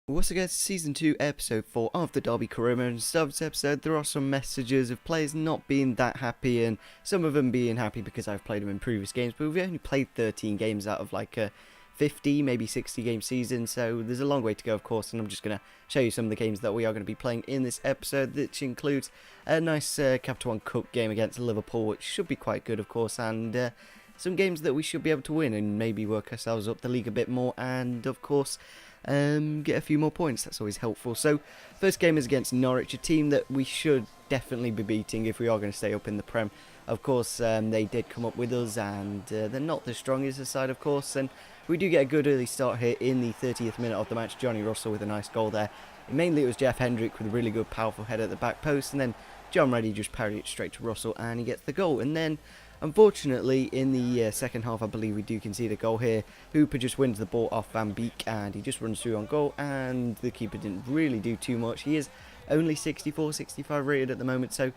Once again, Season 2, Episode 4 of the Derby Corona. And so this episode, there are some messages of players not being that happy, and some of them being happy because I've played them in previous games, but we've only played 13 games out of like a 50, maybe 60 game season, so there's a long way to go, of course, and I'm just going to show you some of the games that we are going to be playing in this episode, which includes a nice Capital One Cup game against Liverpool, which should be quite good, of course, and some games that we should be able to win and maybe work ourselves up the league a bit more, and of course get a few more points. That's always helpful. So first game is against Norwich, a team that we should definitely be beating if we are going to stay up in the Prem. Of course, they did come up with us, and they're not the strongest side, of course, and we do get a good early start here in the 30th minute of the match. Johnny Russell with a nice goal there. Mainly it was Jeff Hendrick with a really good powerful header at the back post, and then John Reddy just parried it straight to Russell and he gets the goal. And then unfortunately, in the second half, I believe we do concede a goal here. Hooper just wins the ball off Van Beek and he just runs through on goal, and the keeper didn't really do too much. He is only 64, 65 rated at the moment, so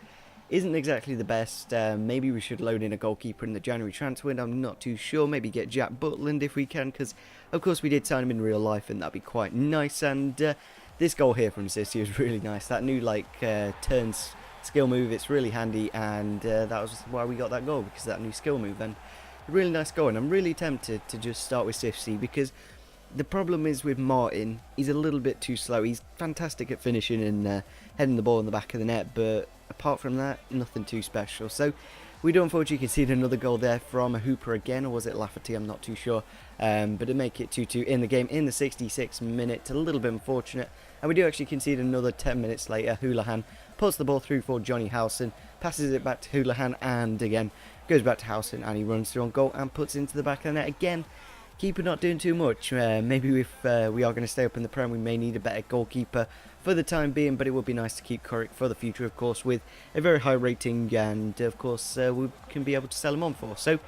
isn't exactly the best. Maybe we should load in a goalkeeper in the January transfer window. I'm not too sure. Maybe get Jack Butland if we can, because of course we did sign him in real life, and that'd be quite nice. And this goal here from City was really nice. That new turns skill move, it's really handy, and that was why we got that goal, because of that new skill move. And a really nice goal, and I'm really tempted to just start with Sifsy, because the problem is with Martin, he's a little bit too slow. He's fantastic at finishing and heading the ball in the back of the net, but apart from that, nothing too special. So we do unfortunately concede another goal there from a Hooper again, or was it Lafferty? I'm not too sure. But to make it 2-2 in the game in the 66th minute, a little bit unfortunate. And we do actually concede another 10 minutes later. Houlihan puts the ball through for Johnny Howson, passes it back to Houlihan, and again goes back to Howson, and he runs through on goal and puts it into the back of the net again. Keeper not doing too much. Maybe if we are going to stay up in the Prem, we may need a better goalkeeper for the time being, but it would be nice to keep Currick for the future, of course, with a very high rating, and of course we can be able to sell him on for. So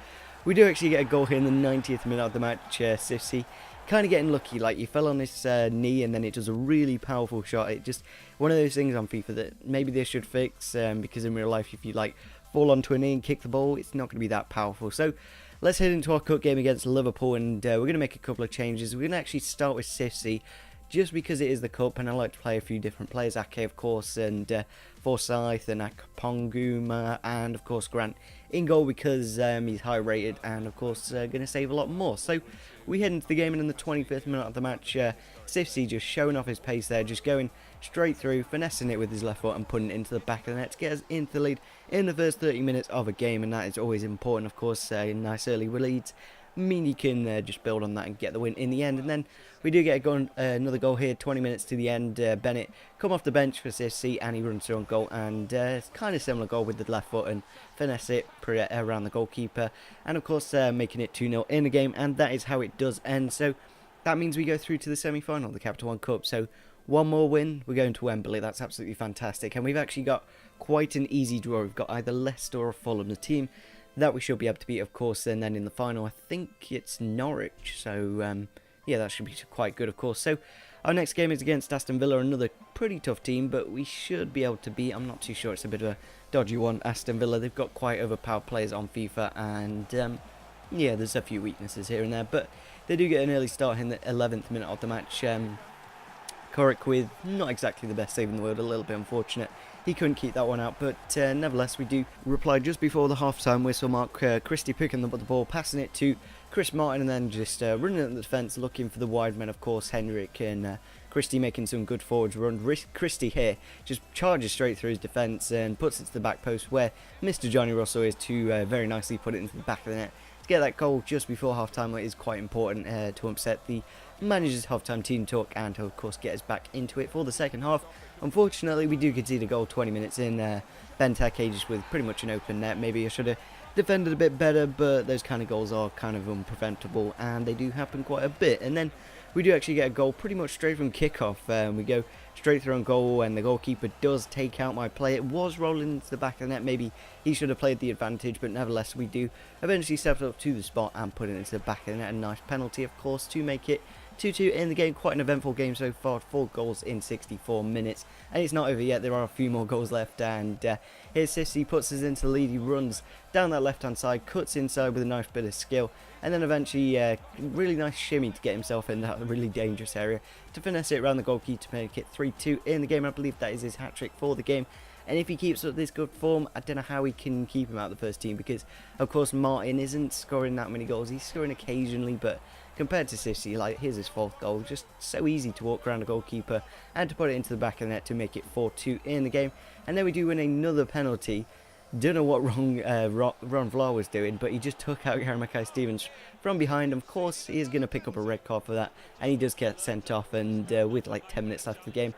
we do actually get a goal here in the 90th minute of the match. Sifsy kind of getting lucky, like he fell on his knee and then it does a really powerful shot. It just one of those things on FIFA that maybe they should fix, because in real life if you fall onto a knee and kick the ball, it's not going to be that powerful. So let's head into our cup game against Liverpool, and we're going to make a couple of changes. We're going to actually start with Sifsy, just because it is the cup, and I like to play a few different players. Ake, of course, and Forsyth, and Akponguma, and of course Grant in goal, because he's high rated, and of course going to save a lot more. So we head into the game, and in the 25th minute of the match, Sifsy just showing off his pace there, just going straight through, finessing it with his left foot and putting it into the back of the net to get us into the lead in the first 30 minutes of a game, and that is always important, of course. Nice early leads mean you can just build on that and get the win in the end. And then we do get another goal here, 20 minutes to the end. Bennett come off the bench for Sifsy, and he runs through on goal, and it's kind of similar goal with the left foot, and finesse it around the goalkeeper, and of course making it 2-0 in the game, and that is how it does end. So that means we go through to the semi-final of the Capital One Cup. So one more win, we're going to Wembley. That's absolutely fantastic, and we've actually got quite an easy draw. We've got either Leicester or Fulham, the team that we should be able to beat, of course. And then in the final, I think it's Norwich. So yeah, that should be quite good, of course. So our next game is against Aston Villa, another pretty tough team, but we should be able to beat. I'm not too sure. It's a bit of a dodgy one, Aston Villa. They've got quite overpowered players on FIFA, and yeah, there's a few weaknesses here and there, but they do get an early start in the 11th minute of the match. Corrick with not exactly the best save in the world, a little bit unfortunate. He couldn't keep that one out, but nevertheless we do reply just before the half-time whistle mark. Christie picking up the ball, passing it to Chris Martin, and then just running at the defence, looking for the wide men, of course, Henrik, and Christie making some good forwards runs. Christie here just charges straight through his defence and puts it to the back post, where Mr. Johnny Russell is to very nicely put it into the back of the net. To get that goal just before half-time is quite important to upset the manager's half-time team talk, and to of course get us back into it for the second half. Unfortunately, we do concede a goal 20 minutes in. Benteke just with pretty much an open net. Maybe I should have defended a bit better, but those kind of goals are kind of unpreventable, and they do happen quite a bit. And then we do actually get a goal pretty much straight from kickoff. We go straight through on goal, and the goalkeeper does take out my play. It was rolling into the back of the net. Maybe he should have played the advantage, but nevertheless we do eventually step up to the spot and put it into the back of the net. A nice penalty, of course, to make it 2-2 in the game. Quite an eventful game so far. 4 goals in 64 minutes, and it's not over yet. There are a few more goals left, and here's Sissy, puts us into the lead. He runs down that left hand side, cuts inside with a nice bit of skill, and then eventually really nice shimmy to get himself in that really dangerous area to finesse it around the goalkeeper to make it 3-2 in the game. I believe that is his hat-trick for the game. And if he keeps up this good form, I don't know how he can keep him out of the first team, because of course Martin isn't scoring that many goals. He's scoring occasionally, but compared to Sissy, like, here's his 4th goal. Just so easy to walk around a goalkeeper and to put it into the back of the net to make it 4-2 in the game. And then we do win another penalty. Don't know what Ron Vlaar was doing, but he just took out Gary Mackay-Stevens from behind. Of course, he is going to pick up a red card for that, and he does get sent off, and with like 10 minutes left of the game.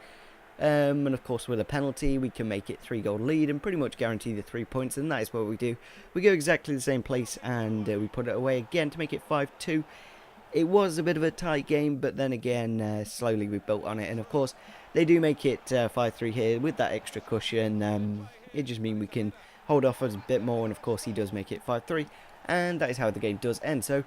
And of course, with a penalty, we can make it 3-goal lead and pretty much guarantee the 3 points, and that is what we do. We go exactly the same place, and we put it away again to make it 5-2. It was a bit of a tight game, but then again, slowly we built on it, and of course, they do make it 5-3 here with that extra cushion. It just means we can hold off a bit more, and of course, he does make it 5-3, and that is how the game does end. So,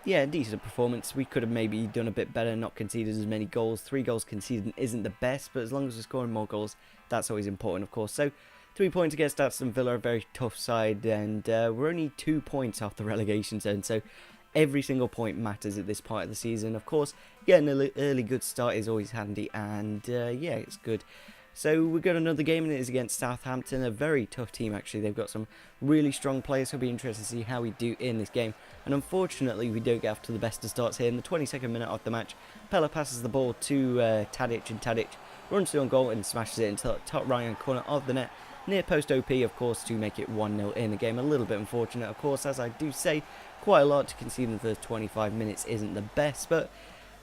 yeah, decent performance. We could have maybe done a bit better, not conceded as many goals. 3 goals conceded isn't the best, but as long as we're scoring more goals, that's always important, of course. So, 3 points against Aston Villa, a very tough side, and we're only 2 points off the relegation zone, so every single point matters at this part of the season. Of course, getting an early good start is always handy, and yeah, it's good. So we've got another game, and it is against Southampton, a very tough team actually. They've got some really strong players, so it'll be interesting to see how we do in this game. And unfortunately, we don't get off to the best of starts here. In the 22nd minute of the match, Pella passes the ball to Tadic, and Tadic runs through on goal and smashes it into the top right-hand corner of the net, near post OP, of course, to make it 1-0 in the game. A little bit unfortunate, of course, as I do say, quite a lot to concede in the first 25 minutes isn't the best, but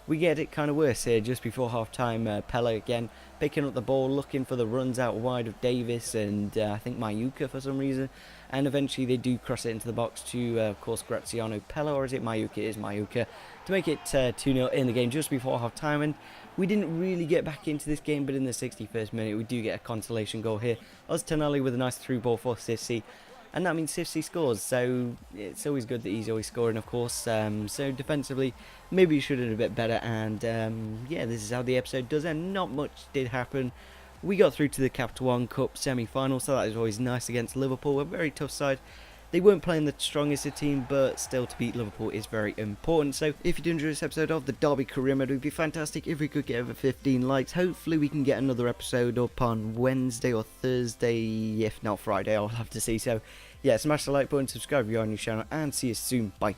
we get it kind of worse here just before half-time. Pella again picking up the ball, looking for the runs out wide of Davis and I think Mayuka for some reason, and eventually they do cross it into the box to of course Graziano Pella, or is it Mayuka? It is Mayuka, to make it 2-0 in the game just before half-time. And we didn't really get back into this game, but in the 61st minute we do get a consolation goal here. Oz Tonali with a nice through ball for Sissy, and that means Sissy scores, so it's always good that he's always scoring, of course. So defensively, maybe he should have done a bit better, and yeah, this is how the episode does end. Not much did happen. We got through to the Capital One Cup semi-final, so that is always nice against Liverpool, a very tough side. They weren't playing the strongest of team, but still to beat Liverpool is very important. So if you did enjoy this episode of the Derby Career Mode, it would be fantastic if we could get over 15 likes. Hopefully we can get another episode up on Wednesday or Thursday, if not Friday, I'll have to see. So yeah, smash the like button, subscribe if you're on your channel, and see you soon. Bye.